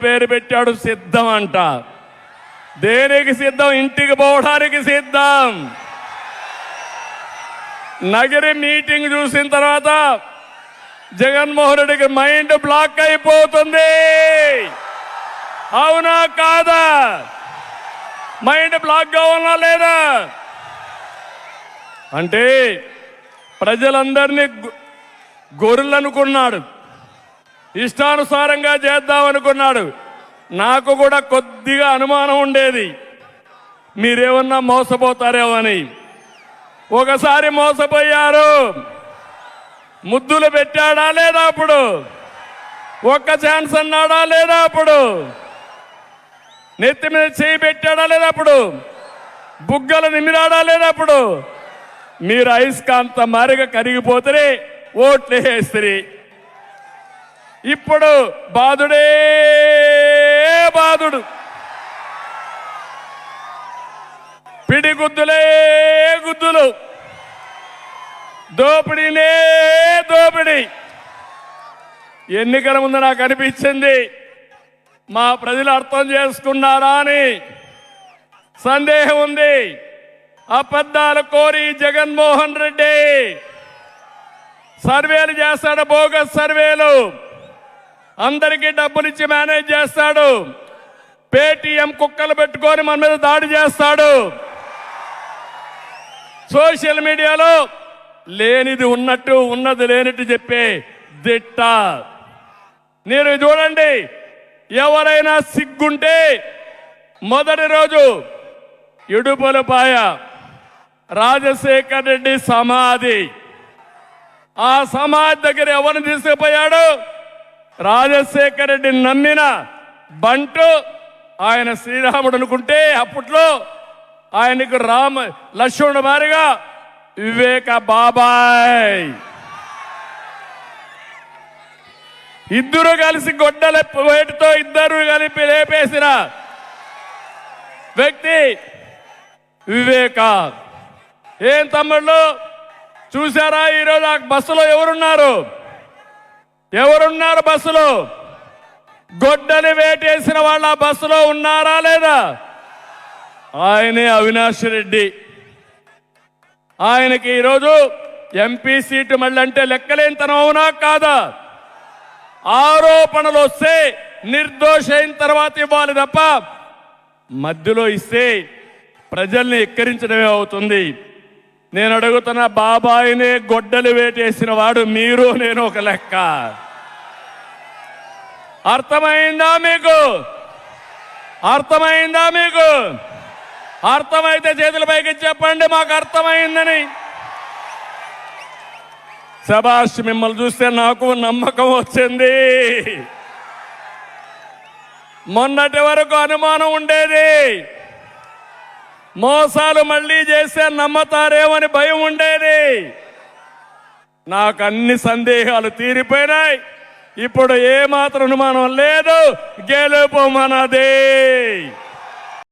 పేరు పెట్టాడు సిద్ధం అంట. దేనికి సిద్ధం? ఇంటికి పోవడానికి సిద్ధం. నగరి మీటింగ్ చూసిన తర్వాత జగన్మోహన్ రెడ్డికి మైండ్ బ్లాక్ అయిపోతుంది. అవునా కాదా? మైండ్ బ్లాక్ గా ఉన్నా లేదా? అంటే ప్రజలందరినీ గొర్రెలు అనుకున్నాడు, ఇష్టానుసారంగా చేద్దామనుకున్నాడు. నాకు కూడా కొద్దిగా అనుమానం ఉండేది, మీరేమన్నా మోసపోతారేమో అని. ఒకసారి మోసపోయారు. ముద్దులు పెట్టాడా లేదా? అప్పుడు ఒక్క ఛాన్స్ అన్నాడా లేదా? అప్పుడు నెత్తి మీద చేయి పెట్టాడా లేదా? అప్పుడు బుగ్గలు నిమిరాడా లేదా? అప్పుడు మీరు అయస్కాంత మారిగా కరిగిపోతే ఓట్లు వేస్తారు. ఇప్పుడు బాధుడే బాధుడు, పిడిగుద్దులే గుద్దులు, దోపిడీనే దోపిడీ. ఎన్నికల ముందు నాకు అనిపించింది, మా ప్రజలు అర్థం చేసుకున్నారా అని సందేహం ఉంది. అబద్ధాలు కోరి జగన్మోహన్ రెడ్డి సర్వేలు చేస్తాడు, బోగస్ సర్వేలు, అందరికీ డబ్బులు ఇచ్చి మేనేజ్ చేస్తాడు. పేటీఎం కుక్కలు పెట్టుకొని మన మీద దాడి చేస్తాడు. సోషల్ మీడియాలో లేనిది ఉన్నట్టు, ఉన్నది లేనట్టు చెప్పే దిట్ట. మీరు చూడండి, ఎవరైనా సిగ్గుంటే మొదటి రోజు ఇడుపులపాయ రాజశేఖర్ రెడ్డి సమాధి, ఆ సమాధి దగ్గర ఎవరిని తీసుకుపోయాడు? రాజశేఖర్ రెడ్డిని నమ్మిన బంటు, ఆయన శ్రీరాముడు అనుకుంటే అప్పట్లో ఆయనకు లక్ష్మణుడు మారిగా వివేక బాబాయ్, ఇద్దరు కలిసి గొడ్డల వేటితో ఇద్దరు కలిపి లేపేసిన వ్యక్తి వివేక. ఏం తమ్ముళ్ళు చూసారా? ఈరోజు ఆ బస్సులో ఎవరున్నారు? ఎవరున్నారు బస్సులో? గొడ్డలి వేటేసిన వాళ్ళ బస్సులో ఉన్నారా లేదా? ఆయనే అవినాష్ రెడ్డి. ఆయనకి ఈరోజు ఎంపీ సీటు మళ్ళీ అంటే లెక్కలేనితనం అవునా కాదా? ఆరోపణలు వస్తే నిర్దోషైన తర్వాత ఇవ్వాలి తప్ప మధ్యలో ఇస్తే ప్రజల్ని ఎక్కిరించడమే అవుతుంది. నేను అడుగుతున్న, బాబాయినే గొడ్డలు వేటేసిన వాడు మీరు, నేను ఒక లెక్క. అర్థమైందా మీకు? అర్థమైందా మీకు? అర్థమైతే చేతుల పైకి చెప్పండి మాకు అర్థమైందని. శభాష్, మిమ్మల్ని చూస్తే నాకు నమ్మకం వచ్చింది. మొన్నటి వరకు అనుమానం ఉండేది, మోసాలు మళ్ళీ చేస్తే నమ్మతారేమని భయం ఉండేది. నాకు అన్ని సందేహాలు తీరిపోయినాయి. ఇప్పుడు ఏమాత్రం అనుమానం లేదు. గెలుపు మనదే.